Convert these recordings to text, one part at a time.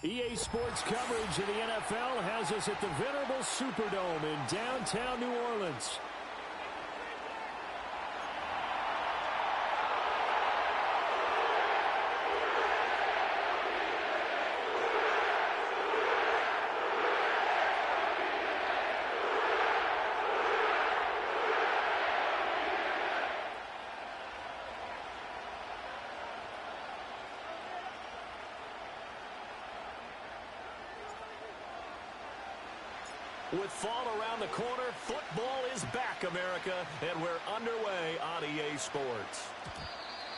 EA Sports coverage of the NFL has us at the venerable Superdome in downtown New Orleans. With fall around the corner, football is back, America, and we're underway on EA Sports.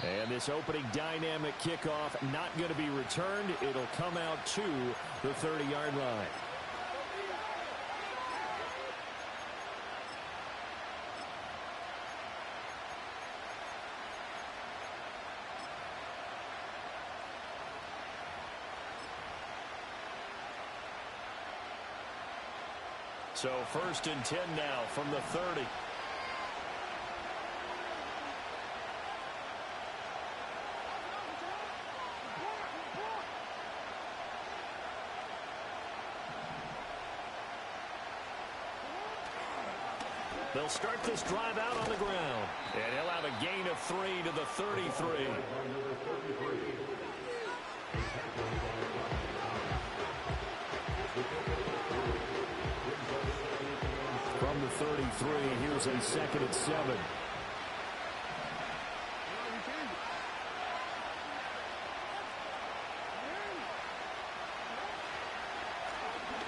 And this opening dynamic kickoff not going to be returned. It'll come out to the 30-yard line. So 1st and 10 now from the 30. They'll start this drive out on the ground. And he'll have a gain of 3 to the 33. From the 33, here's a 2nd and 7.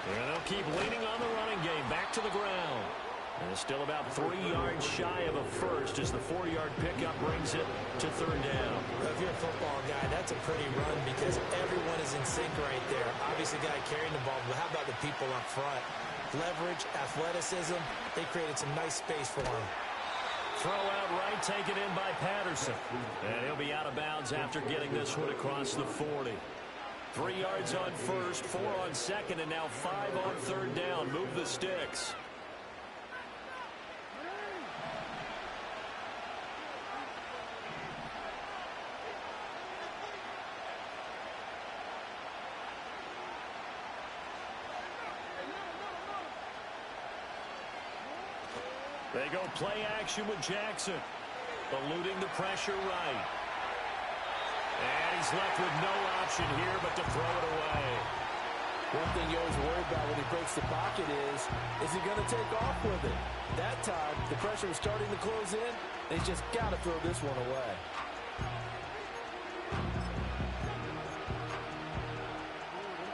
And they'll keep leaning on the running game. Back to the ground. And it's still about 3 yards shy of a first as the 4-yard pickup brings it to 3rd down. If you're a football guy, that's a pretty run because everyone is in sync right there. Obviously, the guy carrying the ball, but how about the people up front? Leverage, athleticism, they created some nice space for him. Throw out right, taken in by Patterson. And he'll be out of bounds after getting this one across the 40. 3 yards on 1st, 4 on 2nd, and now 5 on 3rd down. Move the sticks. They go play action with Jackson. Eluding the pressure right. And he's left with no option here but to throw it away. One thing you always worry about when he breaks the pocket is he going to take off with it? That time, the pressure was starting to close in. They just got to throw this one away.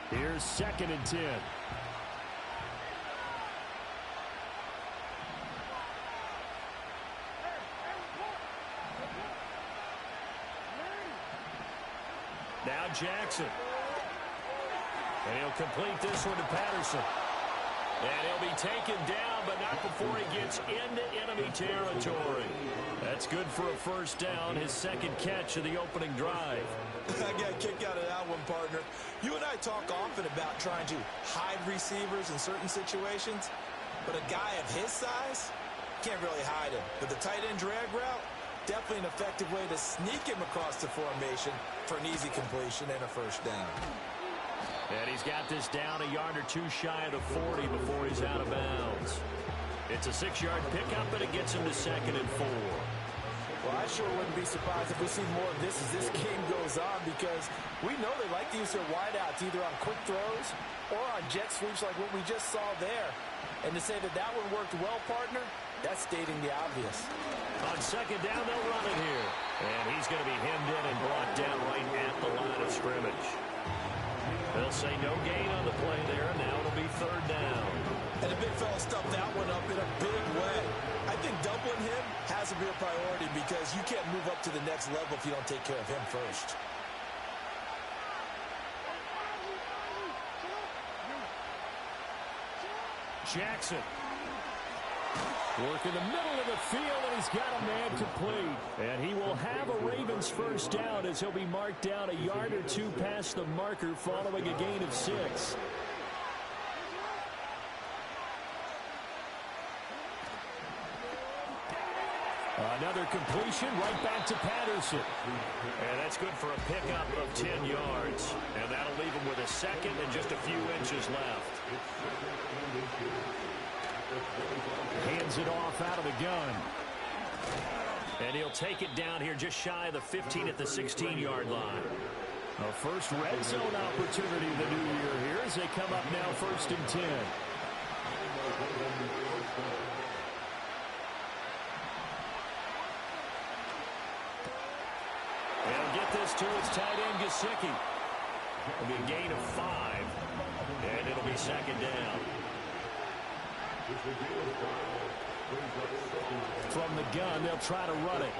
Here's 2nd and 10. Now Jackson. And he'll complete this one to Patterson. And he'll be taken down, but not before he gets into enemy territory. That's good for a 1st down, his 2nd catch of the opening drive. I got a kick out of that one, partner. You and I talk often about trying to hide receivers in certain situations, but a guy of his size can't really hide him. But the tight end drag route, definitely an effective way to sneak him across the formation for an easy completion and a 1st down. And he's got this down a yard or 2 shy of the 40 before he's out of bounds. It's a 6-yard pickup, but it gets him to 2nd and 4. Well, I sure wouldn't be surprised if we see more of this as this game goes on because we know they like to use their wideouts either on quick throws or on jet sweeps like what we just saw there. And to say that that one worked well, partner, that's stating the obvious. On 2nd down, they'll run it here. And he's going to be hemmed in and brought down right at the line of scrimmage. They'll say no gain on the play there, and now it'll be 3rd down. And the big fella stuffed that one up in a big way. I think doubling him has to be a priority because you can't move up to the next level if you don't take care of him first. Jackson. Work in the middle of the field, and he's got a man complete. And he will have a Ravens 1st down as he'll be marked down a yard or 2 past the marker following a gain of 6. Another completion right back to Patterson. And that's good for a pickup of 10 yards. And that'll leave him with a second and just a few inches left. Hands it off out of the gun. And he'll take it down here just shy of the 15 at the 16-yard line. A first red zone opportunity the new year here as they come up now 1st and 10. They'll get this to its tight end, Gesicki. It'll be a gain of 5, and it'll be 2nd down. From the gun, they'll try to run it.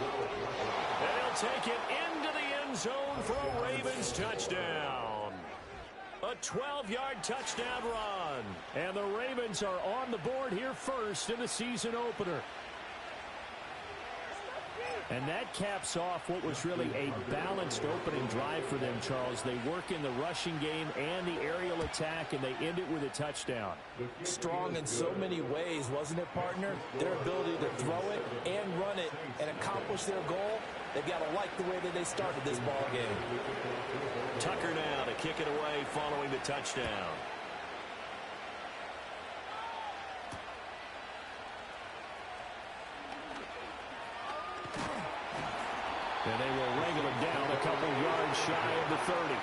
And he'll take it into the end zone for a Ravens touchdown. A 12-yard touchdown run. And the Ravens are on the board here first in the season opener. And that caps off what was really a balanced opening drive for them, Charles. They work in the rushing game and the aerial attack, and they end it with a touchdown. Strong in so many ways, wasn't it, partner? Their ability to throw it and run it and accomplish their goal, they've got to like the way that they started this ball game. Tucker now to kick it away following the touchdown. And they will wrangle it down a couple yards shy of the 30.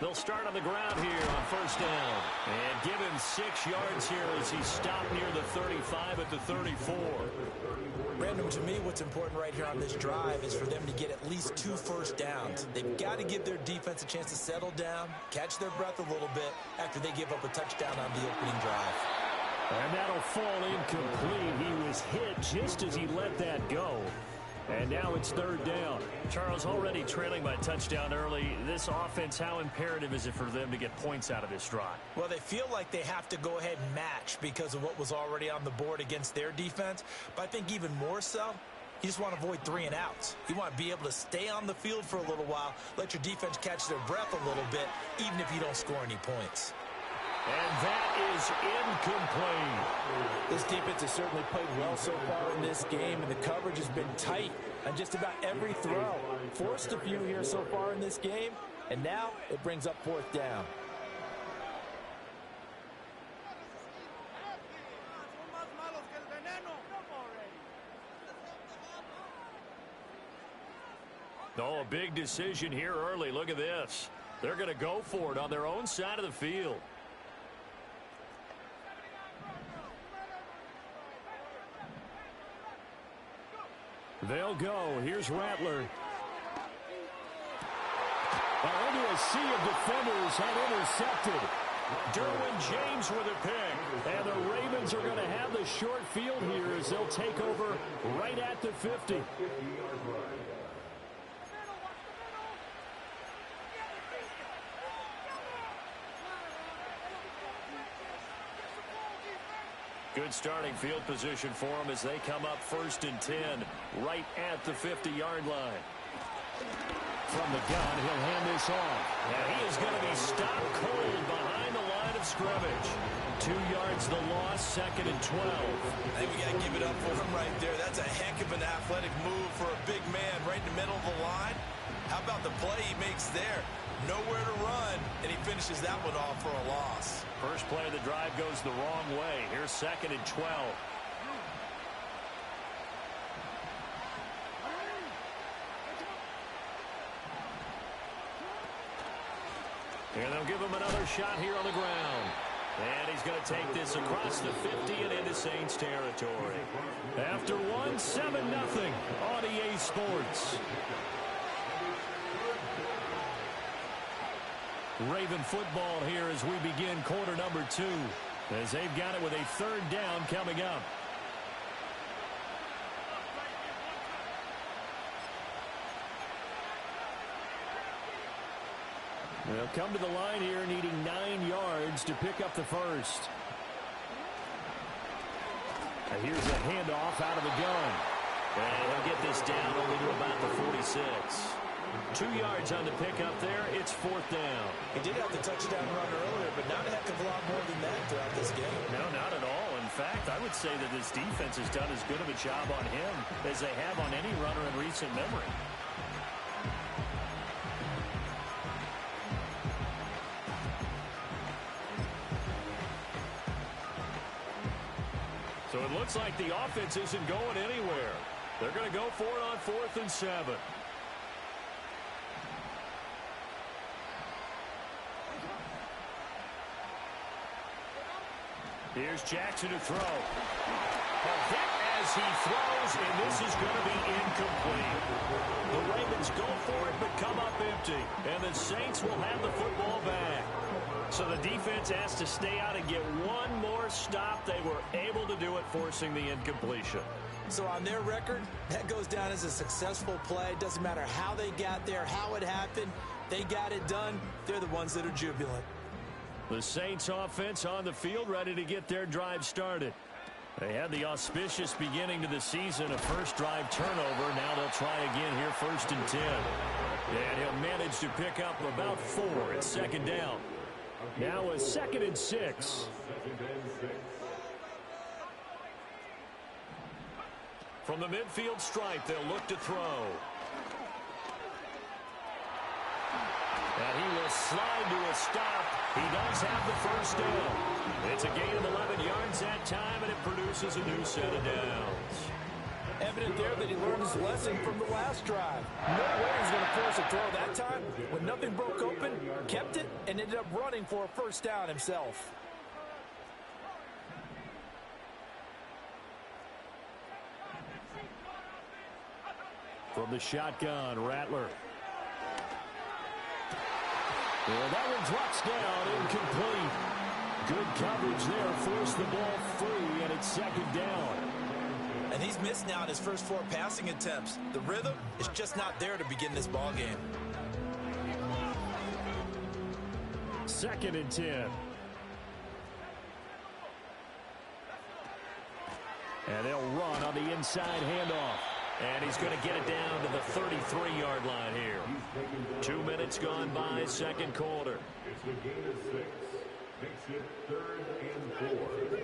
They'll start on the ground here on 1st down. And give him 6 yards here as he stopped near the 35 at the 34. Brandon, to me, what's important right here on this drive is for them to get at least 2 first downs. They've got to give their defense a chance to settle down, catch their breath a little bit after they give up a touchdown on the opening drive. And that'll fall incomplete. He was hit just as he let that go. And now it's 3rd down. Charles, already trailing by touchdown early. This offense, how imperative is it for them to get points out of this drive? Well, they feel like they have to go ahead and match because of what was already on the board against their defense. But I think even more so, you just want to avoid 3 and outs. You want to be able to stay on the field for a little while, let your defense catch their breath a little bit, even if you don't score any points. And that is incomplete. This defense has certainly played well so far in this game, and the coverage has been tight on just about every throw. Forced a few here so far in this game, and now it brings up 4th down. Oh, a big decision here early. Look at this. They're going to go for it on their own side of the field. They'll go. Here's Rattler. Into a sea of defenders and intercepted. Derwin James with a pick. And the Ravens are going to have the short field here as they'll take over right at the 50. Good starting field position for them as they come up 1st and 10 right at the 50-yard line. From the gun, he'll hand this off. And he is going to be stopped cold behind the line of scrimmage. 2 yards the loss, 2nd and 12. I think we got to give it up for him right there. That's a heck of an athletic move for a big man right in the middle of the line. How about the play he makes there? Nowhere to run, and he finishes that one off for a loss. First play of the drive goes the wrong way. Here's 2nd and 12. And they'll give him another shot here on the ground. And he's going to take this across the 50 and into Saints territory. After 7-0 on EA Sports. Raven football here as we begin quarter number 2. As they've got it with a 3rd down coming up. They'll come to the line here needing 9 yards to pick up the first. Here's a handoff out of the gun. And he'll get this down only to about the 46. 2 yards on the pickup there. It's 4th down. He did have the touchdown run earlier, but not a heck of a lot more than that throughout this game. No, not at all. In fact, I would say that this defense has done as good of a job on him as they have on any runner in recent memory. So it looks like the offense isn't going anywhere. They're going to go for it on 4th and 7. Here's Jackson to throw. A hit as he throws, and this is going to be incomplete. The Ravens go for it, but come up empty. And the Saints will have the football back. So the defense has to stay out and get one more stop. They were able to do it, forcing the incompletion. So on their record, that goes down as a successful play. Doesn't matter how they got there, how it happened. They got it done. They're the ones that are jubilant. The Saints offense on the field, ready to get their drive started. They had the auspicious beginning to the season, a first drive turnover. Now they'll try again here, 1st and 10. And he'll manage to pick up about 4. It's 2nd down. Now a 2nd and 6. From the midfield stripe, they'll look to throw. And he will slide to a stop. He does have the 1st down. It's a gain of 11 yards that time, and it produces a new set of downs. Evident there that he learned his lesson from the last drive. No way he's going to force a throw that time. When nothing broke open, kept it, and ended up running for a 1st down himself. From the shotgun, Rattler. Well, that one drops down, incomplete. Good coverage there, forced the ball free, and it's 2nd down. And he's missed now in his first 4 passing attempts. The rhythm is just not there to begin this ball game. 2nd and 10. And they'll run on the inside handoff. And he's going to get it down to the 33-yard line here. 2 minutes gone by, 2nd quarter. It's the gain of 6. Makes it 3rd and 4.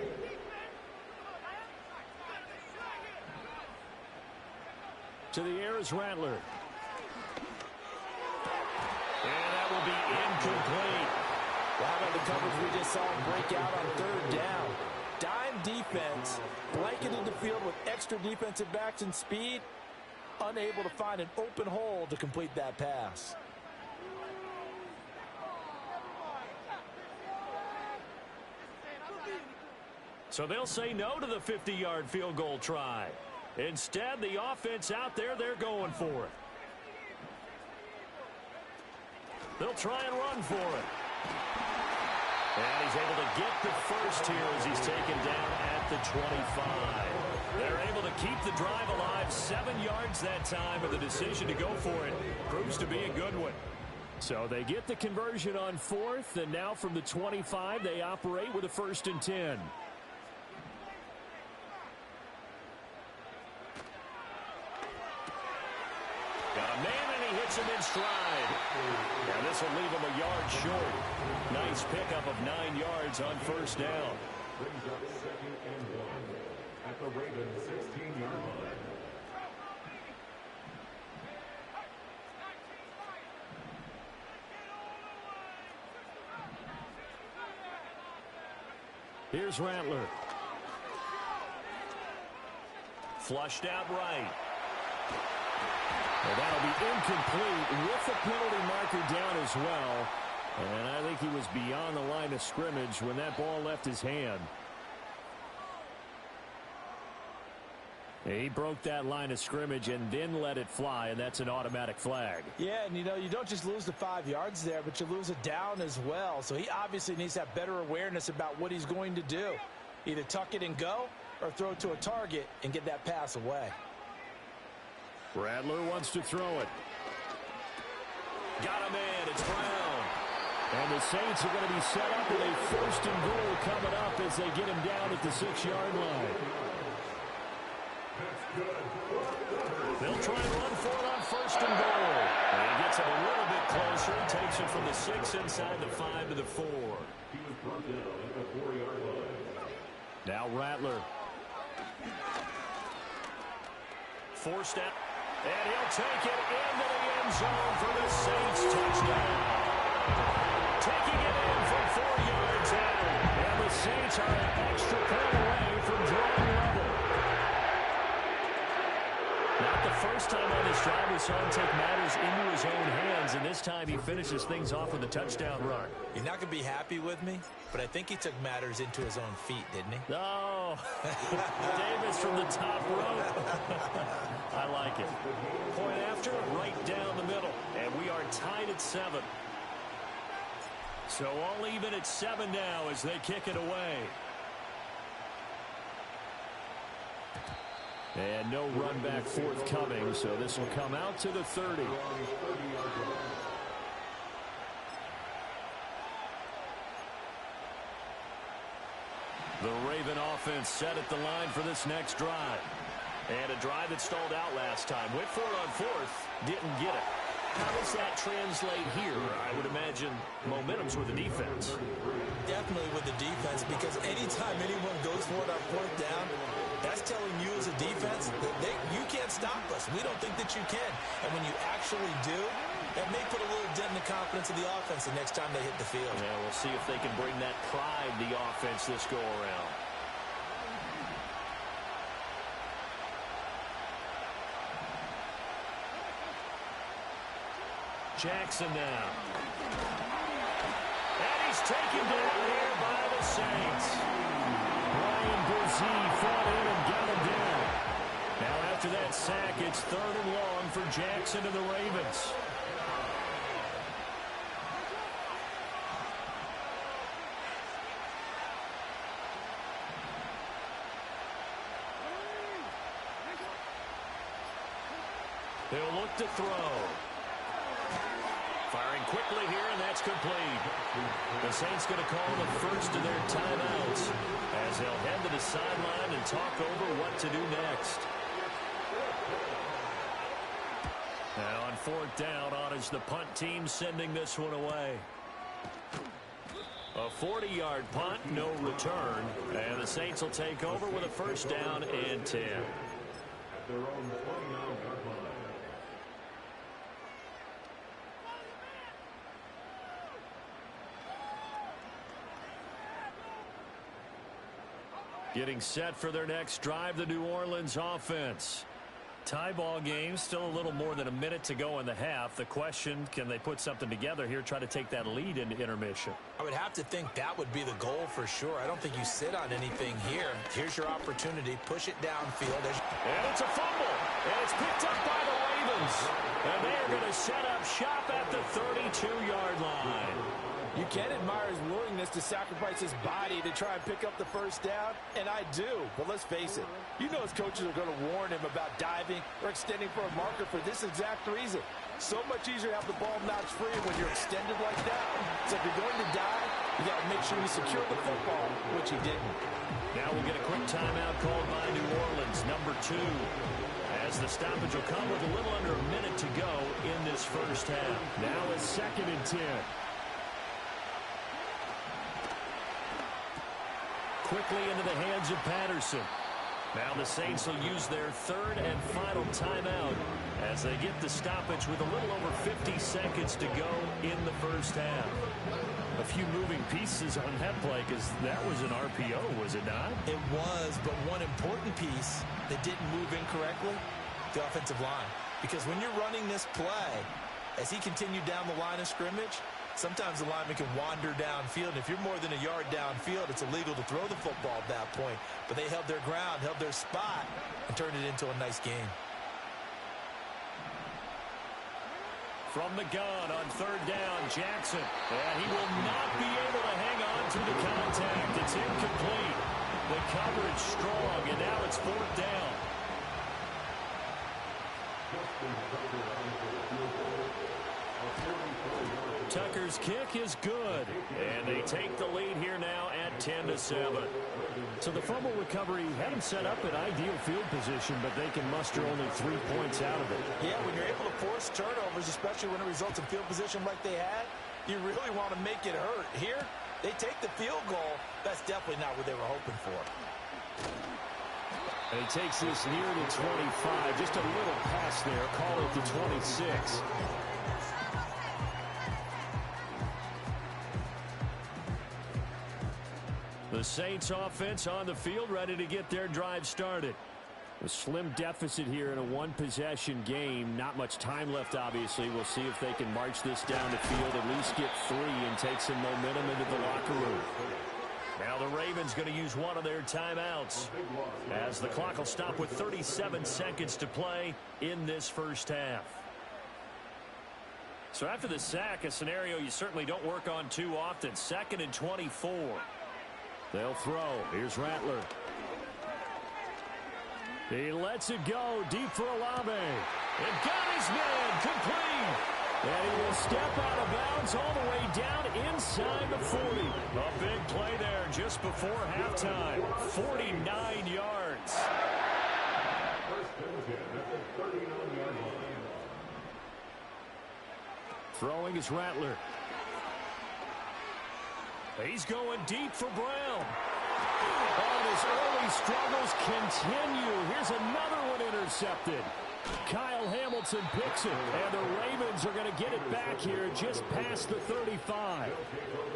To the air is Rattler. And that will be incomplete. Well, how about the coverage we just saw him break out on 3rd down? Dime defense, blanketed the field with extra defensive backs and speed, unable to find an open hole to complete that pass. So they'll say no to the 50-yard field goal try. Instead, the offense out there, they're going for it. They'll try and run for it. And he's able to get the 1st here as he's taken down at the 25. They're able to keep the drive alive, 7 yards that time, but the decision to go for it proves to be a good one. So they get the conversion on 4th, and now from the 25, they operate with a 1st and 10. Got a man, and he hits him in stride. And this will leave him a yard short. Nice pickup of 9 yards on 1st down. Brings up 2nd and 1 at the Ravens 16-yard line. Here's Rattler. Flushed out right. Well, that'll be incomplete with the penalty marker down as well. And I think he was beyond the line of scrimmage when that ball left his hand. He broke that line of scrimmage and then let it fly, and that's an automatic flag. Yeah, and you know, you don't just lose the 5 yards there, but you lose it down as well. So he obviously needs to have better awareness about what he's going to do. Either tuck it and go or throw it to a target and get that pass away. Rattler wants to throw it. Got a man. It's Brown. And the Saints are going to be set up with a 1st and goal coming up as they get him down at the 6-yard line. try and run for it on first and goal. And he gets it a little bit closer. Takes it from the 6 inside the 5 to the 4. He was brought down at the 4-yard line. Now Rattler. Forced out. And he'll take it into the end zone for the Saints touchdown. Taking it in from 4 yards out. And the Saints are an extra point away from drawing level. Not the first time on this drive we saw him take matters into his own hands, and this time he finishes things off with a touchdown run. You're not going to be happy with me, but I think he took matters into his own feet, didn't he? Oh, Davis from the top rope. I like it. Point after, right down the middle, and we are tied at 7. So all even at 7 now as they kick it away. And no run back forthcoming, so this will come out to the 30. The Raven offense set at the line for this next drive. And a drive that stalled out last time. Went for it on 4th, didn't get it. How does that translate here? I would imagine momentum's with the defense. Definitely with the defense, because anytime anyone goes for it on 4th down, that's telling you as a defense that you can't stop us. We don't think that you can. And when you actually do, that may put a little dent in the confidence of the offense the next time they hit the field. Yeah, we'll see if they can bring that pride to the offense this go-around. Jackson now. And he's taken down here by the Saints. Ryan Brzee fought in and got him down. Now after that sack, it's 3rd and long for Jackson and the Ravens. He'll look to throw. Firing quickly here, and that's complete. The Saints going to call the first of their timeouts as they'll head to the sideline and talk over what to do next. Now on 4th down, on is the punt team sending this one away. A 40-yard punt, no return, and the Saints will take over with a 1st down and 10. At their own 29-yard line. Getting set for their next drive, the New Orleans offense. Tie ball game, still a little more than a minute to go in the half. The question, can they put something together here, try to take that lead into intermission? I would have to think that would be the goal for sure. I don't think you sit on anything here. Here's your opportunity. Push it downfield. And it's a fumble. And it's picked up by the Ravens. And they're going to set up shop at the 32-yard line. You can admire his willingness to sacrifice his body to try and pick up the 1st down, and I do. But let's face it, you know his coaches are going to warn him about diving or extending for a marker for this exact reason. So much easier to have the ball notched free when you're extended like that. So if you're going to dive, you got to make sure you secure the football, which he didn't. Now we'll get a quick timeout called by New Orleans, number 2. As the stoppage will come with a little under a minute to go in this 1st half. Now it's 2nd and 10. Quickly into the hands of Patterson. Now the Saints will use their 3rd and final timeout as they get the stoppage with a little over 50 seconds to go in the 1st half. A few moving pieces on that play because that was an RPO, was it not? It was, but one important piece that didn't move incorrectly, the offensive line. Because when you're running this play, as he continued down the line of scrimmage, sometimes the lineman can wander downfield. And if you're more than a yard downfield, it's illegal to throw the football at that point. But they held their ground, held their spot, and turned it into a nice game. From the gun on 3rd down, Jackson. And he will not be able to hang on to the contact. It's incomplete. The coverage strong, and now it's 4th down. Tucker's kick is good, and they take the lead here now at 10-7. So the fumble recovery had them set up at ideal field position, but they can muster only 3 points out of it. Yeah, when you're able to force turnovers, especially when it results in field position like they had, you really want to make it hurt. Here, they take the field goal. That's definitely not what they were hoping for. And he takes this near the 25. Just a little pass there. Call it the 26. The Saints offense on the field, ready to get their drive started. A slim deficit here in a one-possession game. Not much time left, obviously. We'll see if they can march this down the field, at least get 3, and take some momentum into the locker room. Now the Ravens going to use one of their timeouts, as the clock will stop with 37 seconds to play in this first half. So after the sack, a scenario you certainly don't work on too often. 2nd and 24. They'll throw. Here's Rattler. He lets it go deep for Olave. And got his man complete. And he will step out of bounds all the way down inside the 40. A big play there just before halftime. 49 yards. Throwing is Rattler. He's going deep for Brown. And his early struggles continue. Here's another one intercepted. Kyle Hamilton picks it, and the Ravens are going to get it back here just past the 35.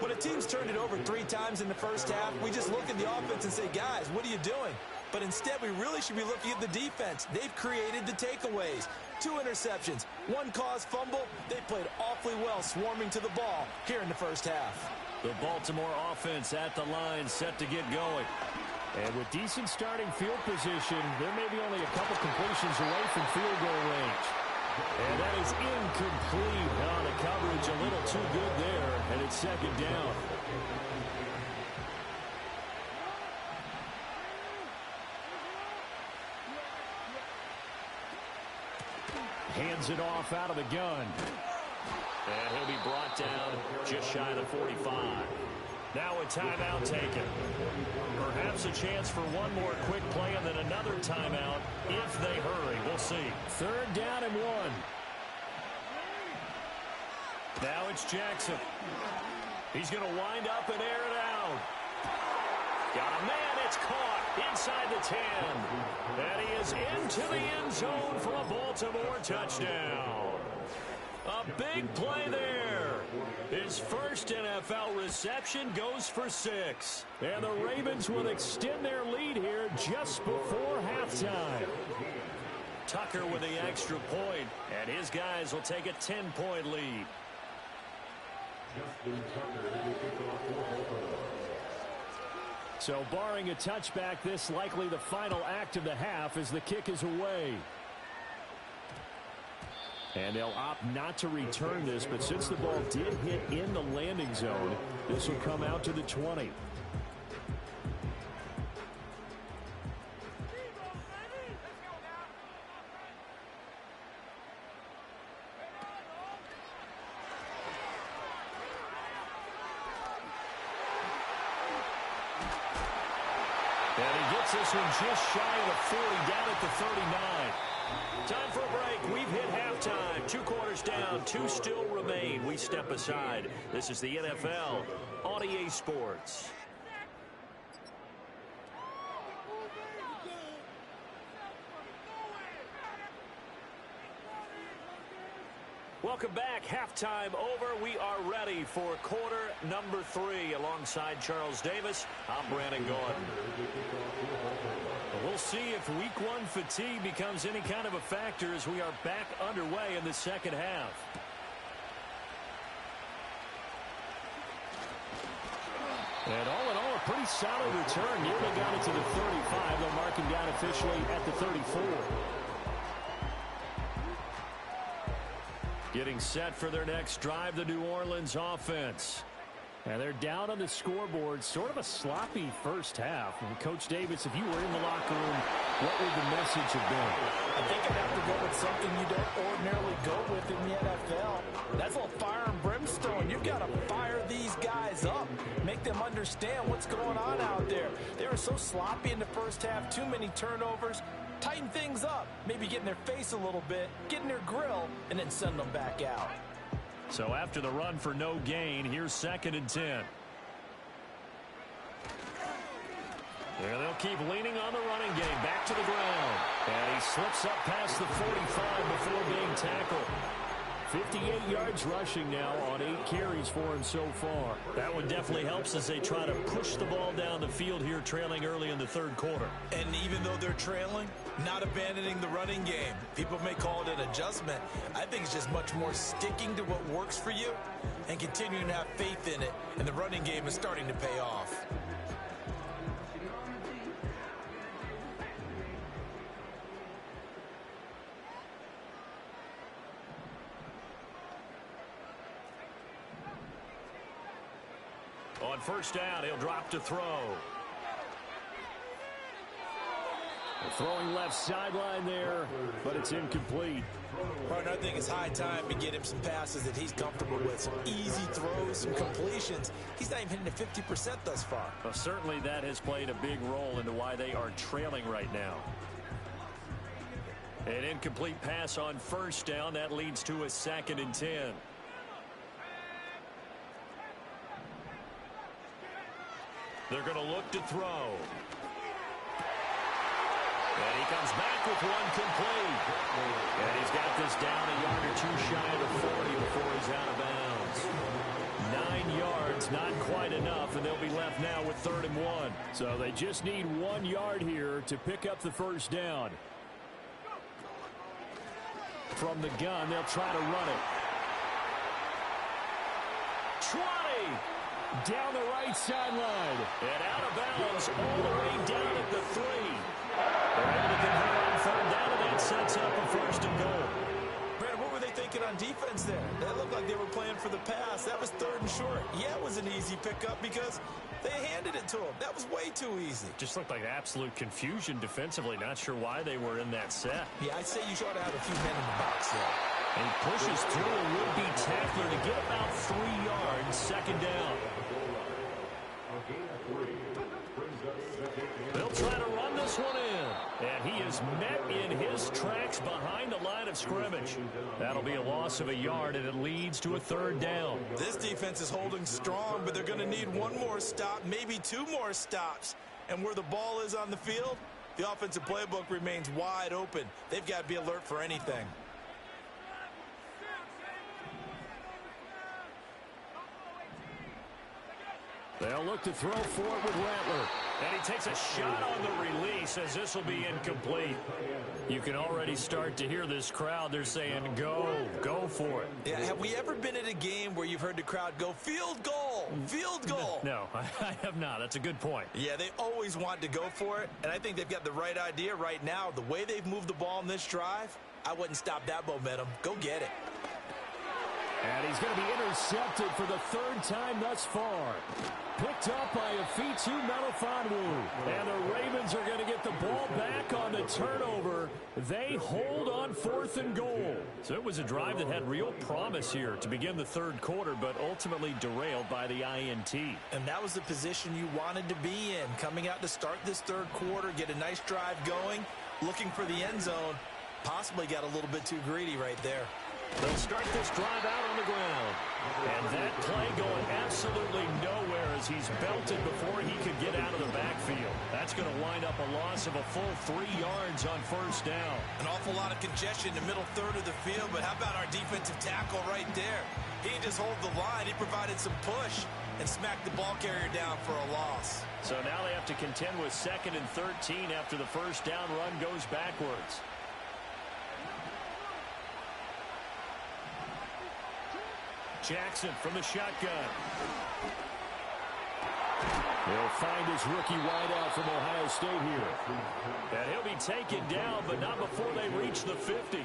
When a team's turned it over 3 times in the first half, we just look at the offense and say, guys, what are you doing? But instead, we really should be looking at the defense. They've created the takeaways. 2 interceptions, 1 caused fumble. They played awfully well swarming to the ball here in the first half. The Baltimore offense at the line, set to get going. And with decent starting field position, there may be only a couple completions away from field goal range. And that is incomplete. Oh, the coverage a little too good there, and it's 2nd down. Hands it off out of the gun. And he'll be brought down just shy of the 45. Now a timeout taken. Perhaps a chance for one more quick play and then another timeout if they hurry. We'll see. 3rd down and 1. Now it's Jackson. He's going to wind up and air it out. Got a man. It's caught inside the 10. And he is into the end zone for a Baltimore touchdown. A big play there. His first NFL reception goes for 6. And the Ravens will extend their lead here just before halftime. Tucker with the extra point, and his guys will take a 10-point lead. So barring a touchback, this likely the final act of the half as the kick is away. And they'll opt not to return this, but since the ball did hit in the landing zone, this will come out to the 20. And he gets this one just shy of the 40, down at the 39. Time for a break. We've hit halftime. 2 quarters down. 2 still remain. We step aside. This is the NFL on EA Sports. Welcome back. Halftime over. We are ready for quarter number 3. Alongside Charles Davis, I'm Brandon Gordon. We'll see if week 1 fatigue becomes any kind of a factor as we are back underway in the second half. And all in all, a pretty solid return. Nearly got it to the 35. They'll mark him down officially at the 34. Getting set for their next drive, the New Orleans offense. And they're down on the scoreboard. Sort of a sloppy first half. And Coach Davis, if you were in the locker room what would the message have been? I think I'd have to go with something you don't ordinarily go with in the NFL. That's a little fire and brimstone. You've got to fire these guys up. Make them understand what's going on out there. They were so sloppy in the first half, too many turnovers. Tighten things up. Maybe get in their face a little bit, get in their grill, and then send them back out. So after the run for no gain, here's 2nd and 10. Yeah, they'll keep leaning on the running game. Back to the ground. And he slips up past the 45 before being tackled. 58 yards rushing now on 8 carries for him so far. That one definitely helps as they try to push the ball down the field here, trailing early in the 3rd quarter. And even though they're trailing, not abandoning the running game. People may call it an adjustment. I think it's just much more sticking to what works for you and continuing to have faith in it. And the running game is starting to pay off. On 1st down, he'll drop to throw. Throwing left sideline there, but it's incomplete. Partner, I think it's high time to get him some passes that he's comfortable with. Some easy throws, some completions. He's not even hitting the 50% thus far. Well, certainly that has played a big role into why they are trailing right now. An incomplete pass on 1st down. That leads to a 2nd and 10. They're going to look to throw. And he comes back with one complete. And he's got this down a yard or 2 shy of the 40 before he's out of bounds. 9 yards, not quite enough, and they'll be left now with 3rd and 1. So they just need 1 yard here to pick up the 1st down. From the gun, they'll try to run it. 20! Down the right sideline. And out of bounds all the way down at the 3. They're able to convert on 3rd down, and that sets up a 1st and goal. Brandon, what were they thinking on defense there? That looked like they were playing for the pass. That was 3rd and short. Yeah, it was an easy pickup because they handed it to him. That was way too easy. Just looked like absolute confusion defensively. Not sure why they were in that set. Yeah, I'd say you ought to have a few men in the box there. And he pushes through a would-be tackler to get about 3 yards, 2nd down. They'll try to run this one in. And he is met in his tracks behind the line of scrimmage. That'll be a loss of a yard, and it leads to a 3rd down. This defense is holding strong, but they're going to need 1 more stop, maybe 2 more stops. And where the ball is on the field, the offensive playbook remains wide open. They've got to be alert for anything. They'll look to throw for it with Rattler. And he takes a shot on the release as this will be incomplete. You can already start to hear this crowd. They're saying, go for it. Yeah, have we ever been at a game where you've heard the crowd go, field goal, field goal? No, I have not. That's a good point. Yeah, they always want to go for it, and I think they've got the right idea right now. The way they've moved the ball in this drive, I wouldn't stop that momentum. Go get it. And he's going to be intercepted for the 3rd time thus far. Picked up by Afitu Melifonwu. And the Ravens are going to get the ball back on the turnover. They hold on 4th and goal. So it was a drive that had real promise here to begin the 3rd quarter, but ultimately derailed by the INT. And that was the position you wanted to be in. Coming out to start this 3rd quarter, get a nice drive going, looking for the end zone. Possibly got a little bit too greedy right there. They'll start this drive out on the ground. And that play going absolutely nowhere as he's belted before he could get out of the backfield. That's going to wind up a loss of a full 3 yards on 1st down. An awful lot of congestion in the middle 3rd of the field, but how about our defensive tackle right there? He didn't just hold the line. He provided some push and smacked the ball carrier down for a loss. So now they have to contend with 2nd and 13 after the 1st down run goes backwards. Jackson from the shotgun. He'll find his rookie wideout from Ohio State here. And he'll be taken down, but not before they reach the 50.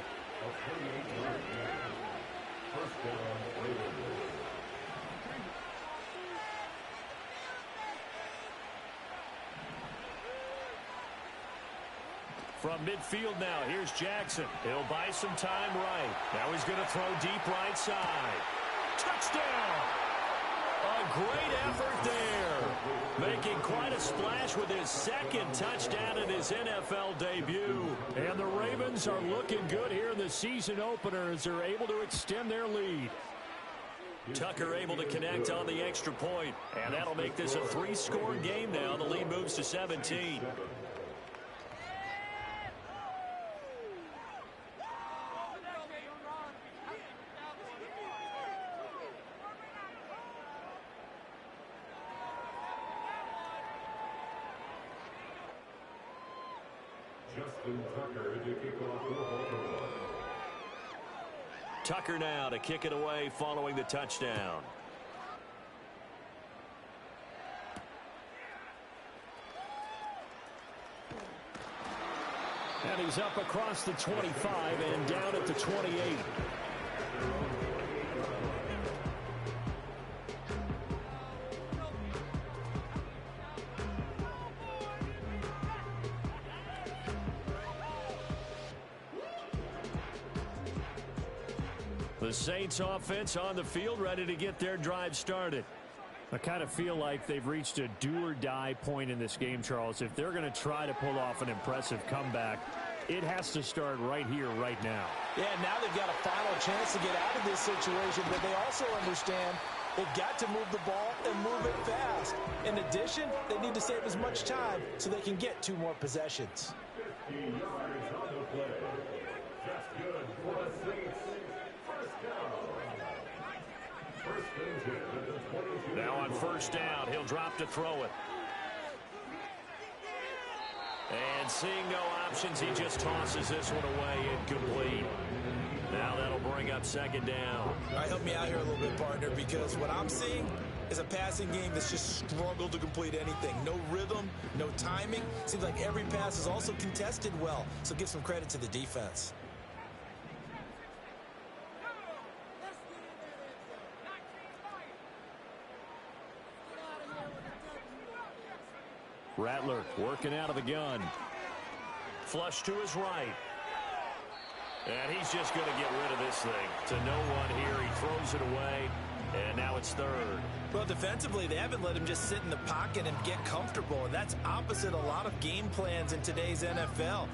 From midfield now, here's Jackson. He'll buy some time right. Now he's going to throw deep right side. Touchdown! A great effort there. Making quite a splash with his second touchdown in his NFL debut. And the Ravens are looking good here in the season opener as they're able to extend their lead. Tucker able to connect on the extra point. And that'll make this a 3-score game now. The lead moves to 17. Tucker now to kick it away following the touchdown. And he's up across the 25 and down at the 28. The Saints offense on the field, ready to get their drive started. I kind of feel like they've reached a do-or-die point in this game, Charles. If they're going to try to pull off an impressive comeback, it has to start right here, right now. Yeah, now they've got a final chance to get out of this situation, but they also understand they've got to move the ball and move it fast. In addition, they need to save as much time so they can get 2 more possessions. 50 yards on the play. That's good for the Saints. Now on first down, he'll drop to throw it. And seeing no options, he just tosses this one away, incomplete. Now that'll bring up second down. All right, help me out here a little bit, partner, because what I'm seeing is a passing game that's just struggled to complete anything. No rhythm, no timing. Seems like every pass is also contested well, so give some credit to the defense. Rattler working out of the gun. Flush to his right. And he's just going to get rid of this thing. To no one here. He throws it away. And now it's third. Well, defensively, they haven't let him just sit in the pocket and get comfortable. And that's opposite a lot of game plans in today's NFL.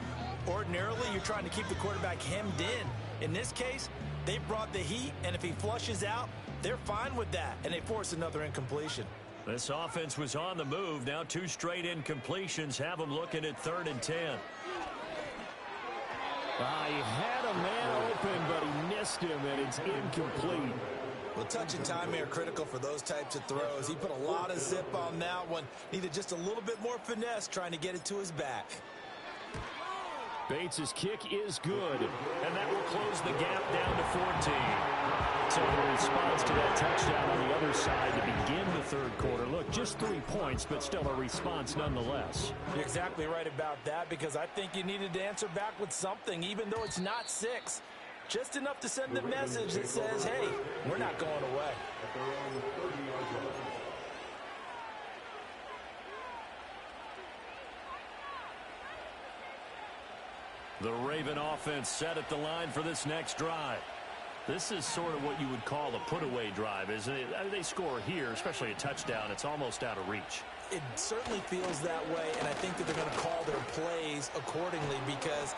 Ordinarily, you're trying to keep the quarterback hemmed in. In this case, they brought the heat. And if he flushes out, they're fine with that. And they force another incompletion. This offense was on the move. Now 2 straight incompletions have them looking at 3rd and 10. He had a man open, but he missed him, and it's incomplete. Well, touch and time are critical for those types of throws. He put a lot of zip on that one. Needed just a little bit more finesse trying to get it to his back. Bates' kick is good, and that will close the gap down to 14. So the response to that touchdown on the other side to begin the 3rd quarter. Look, just 3 points, but still a response nonetheless. You're exactly right about that, because I think you needed to answer back with something, even though it's not 6. Just enough to send the message that says, hey, we're not going away. The Raven offense set at the line for this next drive. This is sort of what you would call a put-away drive, isn't it? I mean, they score here, especially a touchdown. It's almost out of reach. It certainly feels that way, and I think that they're going to call their plays accordingly, because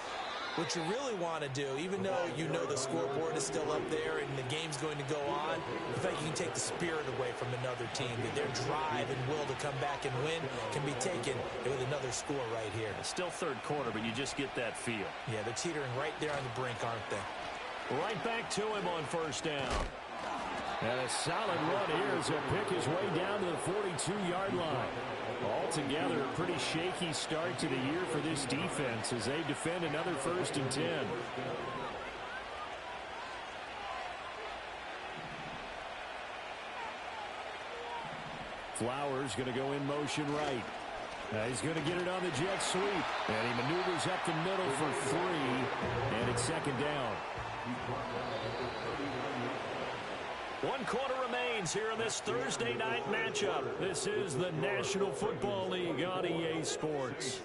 what you really want to do, even though you know the scoreboard is still up there and the game's going to go on, the fact you can take the spirit away from another team, that their drive and will to come back and win can be taken with another score right here. It's still 3rd quarter, but you just get that feel. Yeah, they're teetering right there on the brink, aren't they? Right back to him on first down. And a solid run here as he'll pick his way down to the 42-yard line. Altogether, a pretty shaky start to the year for this defense as they defend another 1st and 10. Flowers going to go in motion right. He's going to get it on the jet sweep. And he maneuvers up the middle for 3. And it's 2nd down. 1 quarter remains here in this Thursday night matchup. This is the National Football League on EA Sports.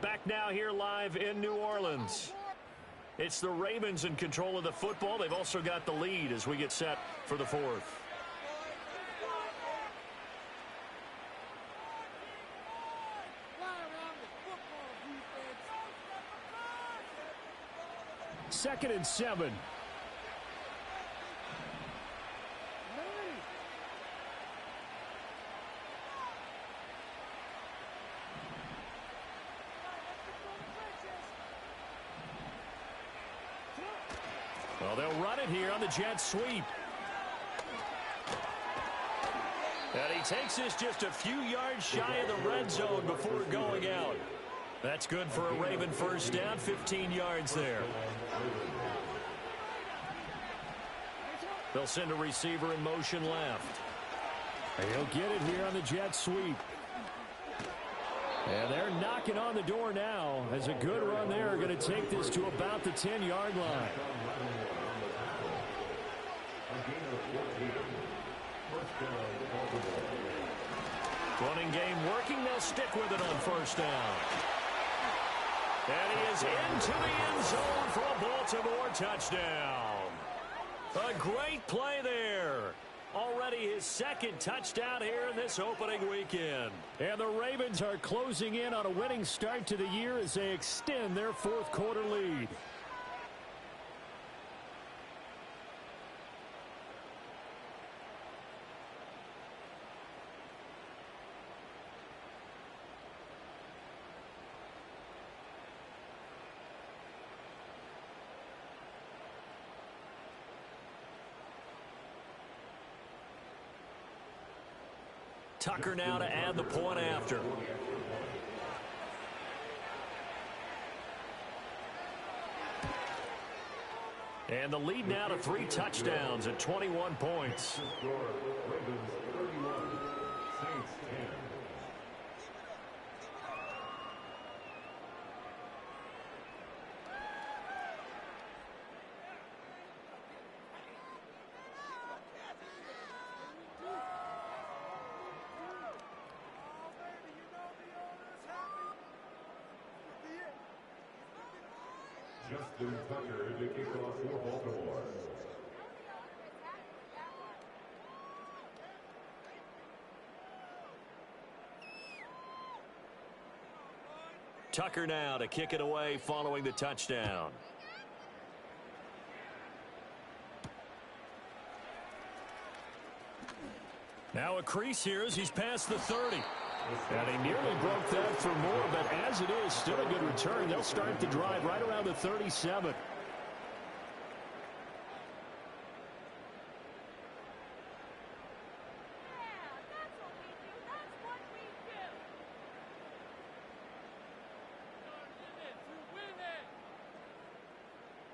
Back back now here live in New Orleans. It's the Ravens in control of the football. They've also got the lead as we get set for the fourth. Second and 7. Well, they'll run it here on the jet sweep. And he takes this just a few yards shy of the red zone before going out. That's good for a Raven first down, 15 yards there. They'll send a receiver in motion left. He'll get it here on the jet sweep. And they're knocking on the door now as a good run there. Going to take this to about the 10-yard line. Running game working. They'll stick with it on first down. And he is into the end zone for a Baltimore touchdown. A great play there. Already his second touchdown here in this opening weekend. And the Ravens are closing in on a winning start to the year as they extend their fourth quarter lead. Tucker now to add the point after. And the lead now to 3 touchdowns at 21 points. Justin Tucker to kick off for Baltimore. Tucker now to kick it away following the touchdown. Now a crease here as he's past the 30. And he nearly broke that for more, but as it is, still a good return. They'll start the drive right around the 37.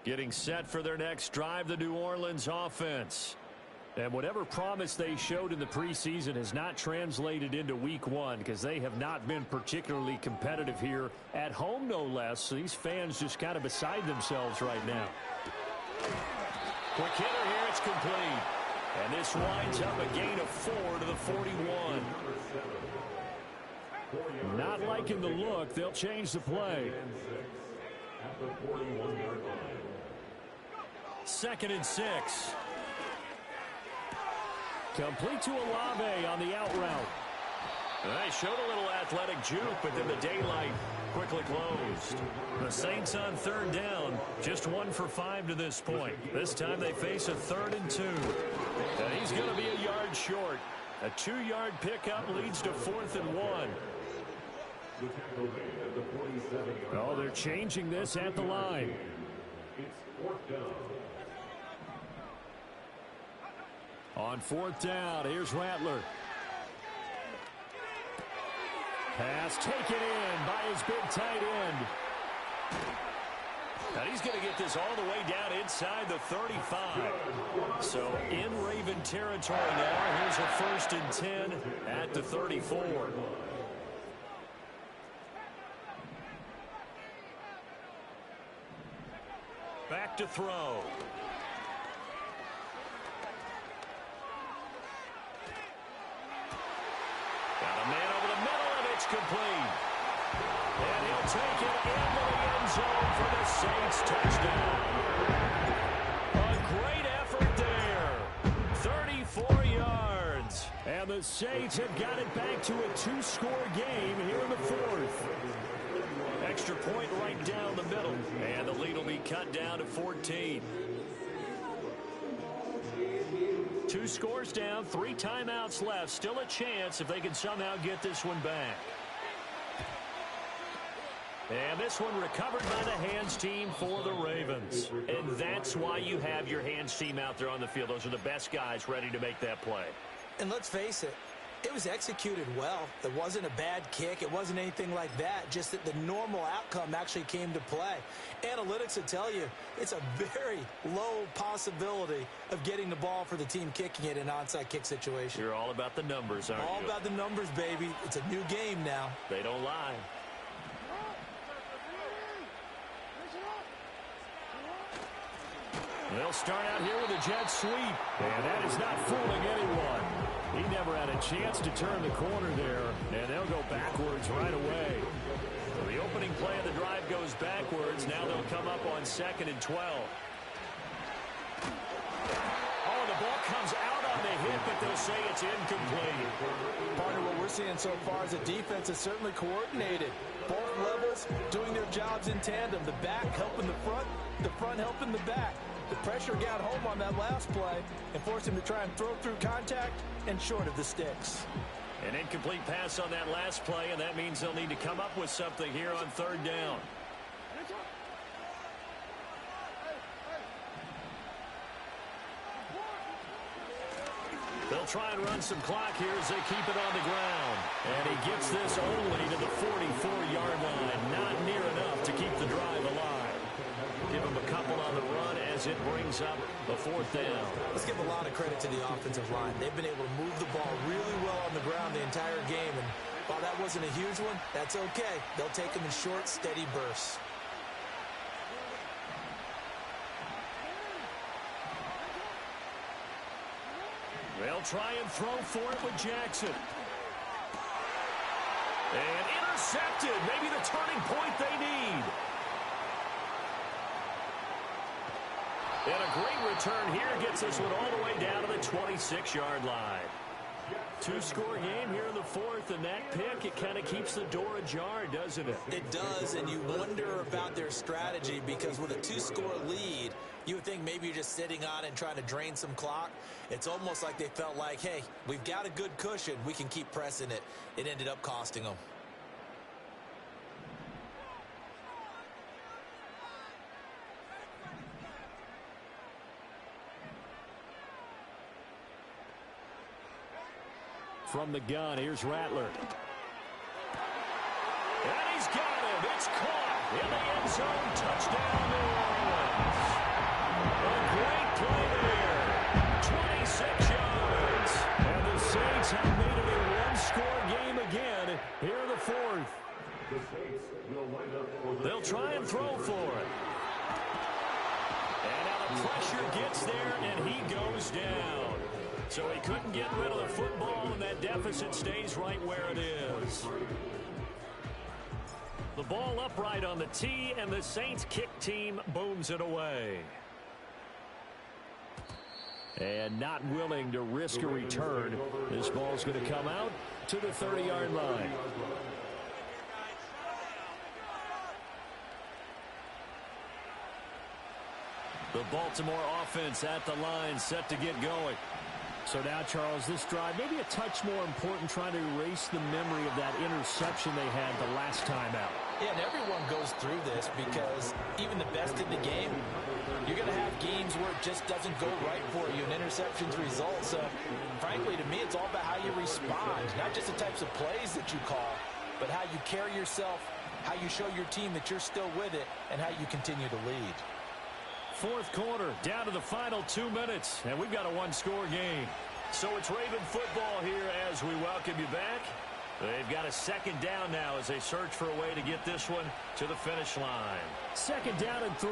Getting set for their next drive, the New Orleans offense. And whatever promise they showed in the preseason has not translated into week one because they have not been particularly competitive here at home, no less. So these fans just kind of beside themselves right now. Quick hitter here, it's complete. And this winds up a gain of 4 to the 41. Not liking the look. They'll change the play. Second and 6. Complete to Olave on the out route. They showed a little athletic juke, but then the daylight quickly closed. The Saints on third down, just 1 for 5 to this point. This time they face a 3rd and 2. And he's going to be a yard short. A 2-yard pickup leads to 4th and 1. Oh, they're changing this at the line. It's 4th down. On 4th down, here's Rattler. Pass taken in by his big tight end. And he's going to get this all the way down inside the 35. So in Raven territory now, here's a 1st and 10 at the 34. Back to throw. Got a man over the middle, and it's complete. And he'll take it into the end zone for the Saints touchdown. A great effort there. 34 yards. And the Saints have got it back to a two-score game here in the fourth. Extra point right down the middle. And the lead will be cut down to 14. 2 scores down, 3 timeouts left. Still a chance if they can somehow get this one back. And this one recovered by the hands team for the Ravens. And that's why you have your hands team out there on the field. Those are the best guys ready to make that play. And let's face it, it was executed well. It wasn't a bad kick. It wasn't anything like that. Just that the normal outcome actually came to play. Analytics would tell you it's a very low possibility of getting the ball for the team kicking it in an onside kick situation. You're all about the numbers, aren't you? All about the numbers, baby. It's a new game now. They don't lie. They'll start out here with a jet sweep. And that is not fooling anyone. He never had a chance to turn the corner there. And they'll go backwards right away. So the opening play of the drive goes backwards. Now they'll come up on 2nd and 12. Oh, the ball comes out on the hit, but they'll say it's incomplete. Partner, what we're seeing so far is the defense is certainly coordinated. Both levels doing their jobs in tandem. The back helping the front helping the back. The pressure got home on that last play and forced him to try and throw through contact and short of the sticks. An incomplete pass on that last play, and that means they'll need to come up with something here on 3rd down. They'll try and run some clock here as they keep it on the ground. And he gets this only to the 44-yard line. Not near enough to keep the drive alive. Give him a couple on the run as it brings up the 4th down. Let's give a lot of credit to the offensive line. They've been able to move the ball really well on the ground the entire game. And while that wasn't a huge one, that's okay. They'll take them in short, steady bursts. They'll try and throw for it with Jackson. And intercepted. Maybe the turning point they need. And a great return here gets this one all the way down to the 26-yard line. 2-score game here in the 4th, and that pick, it kind of keeps the door ajar, doesn't it? It does, and you wonder about their strategy because with a 2-score lead, you would think maybe you're just sitting on it and trying to drain some clock. It's almost like they felt like, hey, we've got a good cushion. We can keep pressing it. It ended up costing them. From the gun, here's Rattler. And he's got him. It's caught in the end zone. Touchdown, New Orleans. A great play there. 26 yards. And the Saints have made it a one-score game again here in the 4th. The Saints will line up for the They'll try and throw for it. And now the pressure gets there, and he goes down. So he couldn't get rid of the football, and that deficit stays right where it is. The ball upright on the tee, and the Saints kick team booms it away. And not willing to risk a return, this ball's going to come out to the 30-yard line. The Baltimore offense at the line, set to get going. So now, Charles, this drive, maybe a touch more important, trying to erase the memory of that interception they had the last time out. Yeah, and everyone goes through this because even the best in the game, you're going to have games where it just doesn't go right for you and interceptions result. So, frankly, to me, it's all about how you respond, not just the types of plays that you call, but how you carry yourself, how you show your team that you're still with it, and how you continue to lead. 4th quarter, down to the final 2 minutes, and we've got a one-score game. So it's Raven football here as we welcome you back. They've got a 2nd down now as they search for a way to get this one to the finish line. 2nd down and 3.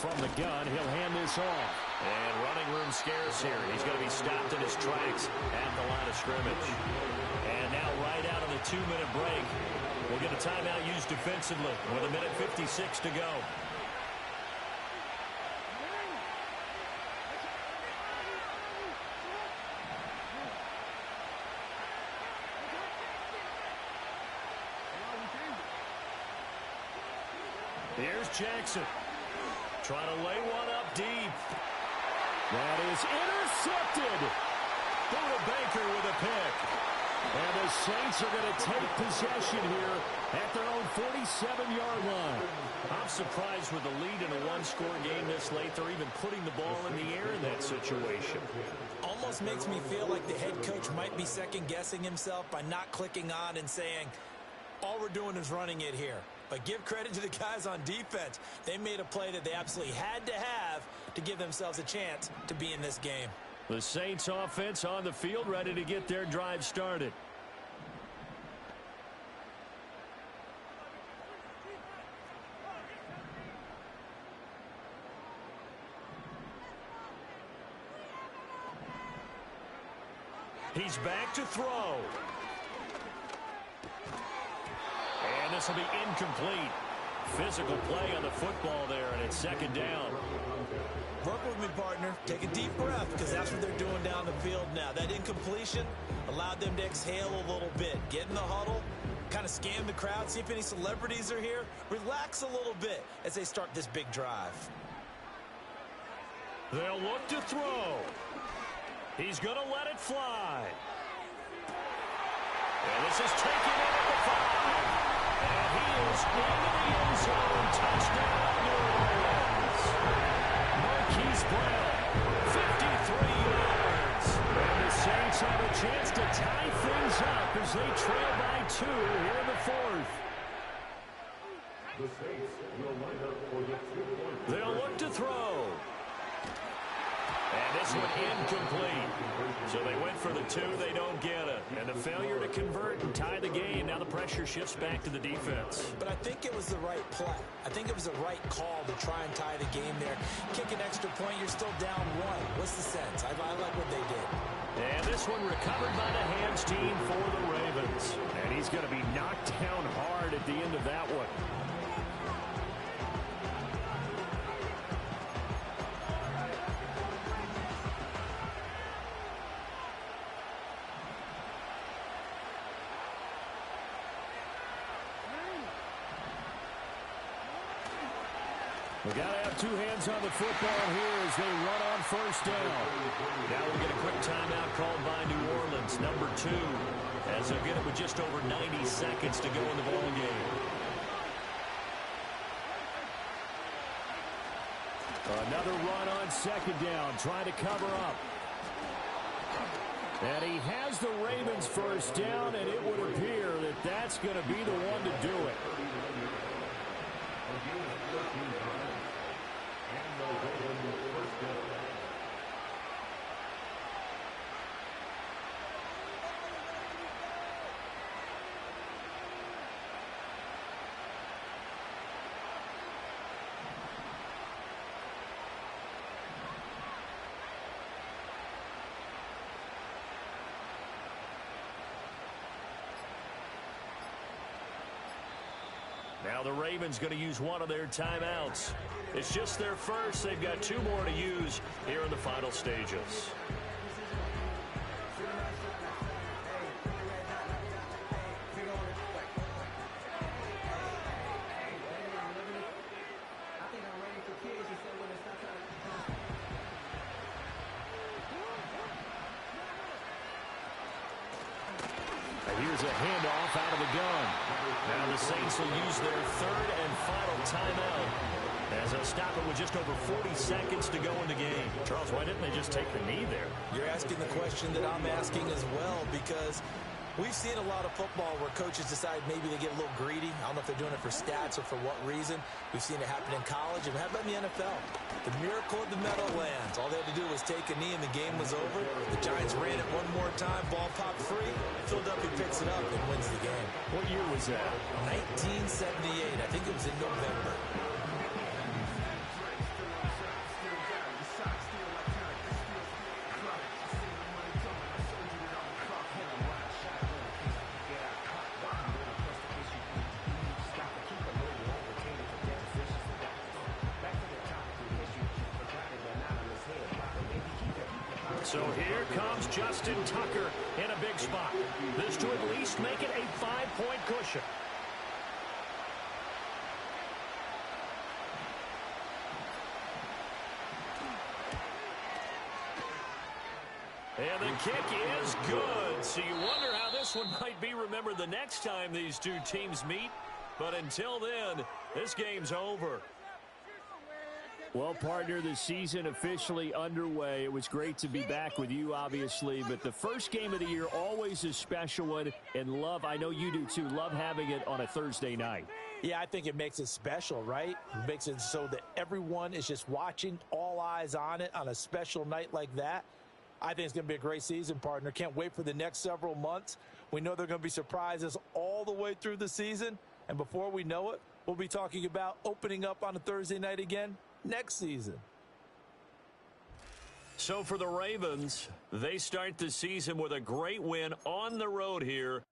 from the gun. He'll hand this off. And running room scarce here. He's going to be stopped in his tracks at the line of scrimmage. And now right out of the 2-minute break, we'll get a timeout used defensively with 1:56 to go. Here's Jackson. Trying to lay one up deep. That is intercepted. Buda Baker with a pick. And the Saints are going to take possession here at their own 47-yard line. I'm surprised with the lead in a one-score game this late. They're even putting the ball in the air in that situation. Almost makes me feel like the head coach might be second-guessing himself by not clicking on and saying, all we're doing is running it here. But give credit to the guys on defense. They made a play that they absolutely had to have to give themselves a chance to be in this game. The Saints offense on the field, ready to get their drive started. He's back to throw. And this will be incomplete. Physical play on the football there, and it's second down. Work with me, partner. Take a deep breath, because that's what they're doing down the field now. That incompletion allowed them to exhale a little bit. Get in the huddle, kind of scan the crowd, see if any celebrities are here. Relax a little bit as they start this big drive. They'll look to throw. He's going to let it fly. And this is taken in at the 5. And he is into the end zone. Touchdown, New Orleans. Marquise Brown, 53 yards. And the Saints have a chance to tie things up as they trail by 2 here in the 4th. The Saints will line up for the 2-point. They'll look to throw. And this one incomplete. So they went for the 2, they don't get it. And the failure to convert and tie the game. Now the pressure shifts back to the defense. But I think it was the right play. I think it was the right call to try and tie the game there. Kick an extra point, you're still down 1. What's the sense? I like what they did. And this one recovered by the hands team for the Ravens. And he's going to be knocked down hard at the end of that one. We got to have 2 hands on the football here as they run on first down. Now we'll get a quick timeout called by New Orleans, number 2, as they'll get it with just over 90 seconds to go in the ball game. Another run on second down, trying to cover up. And he has the Ravens first down, and it would appear that that's going to be the one to do it. Now the Ravens going to use one of their timeouts. It's just their first. They've got 2 more to use here in the final stages. Here's a handoff out of the gun. Now the Saints will use their 3rd and final timeout as they'll stop it with just over 40 seconds to go in the game. Charles, why didn't they just take the knee there? You're asking the question that I'm asking as well, because we've seen a lot of football where coaches decide maybe they get a little greedy. I don't know if they're doing it for stats or for what reason. We've seen it happen in college, and how about in the NFL? The miracle of the Meadowlands. All they had to do was take a knee, and the game was over. The Giants ran it one more time. Ball popped free. Philadelphia picks it up and wins the game. What year was that? 1978. I think it was in November. So here comes Justin Tucker in a big spot. This to at least make it a 5-point cushion. And the kick is good. So you wonder how this one might be remembered the next time these two teams meet. But until then, this game's over. Well, partner, the season officially underway. It was great to be back with you, obviously. But the first game of the year, always a special one. And love, I know you do too, love having it on a Thursday night. Yeah, I think it makes it special, right? It makes it so that everyone is just watching, all eyes on it on a special night like that. I think it's going to be a great season, partner. Can't wait for the next several months. We know there are going to be surprises all the way through the season. And before we know it, we'll be talking about opening up on a Thursday night again next season. So for the Ravens, they start the season with a great win on the road here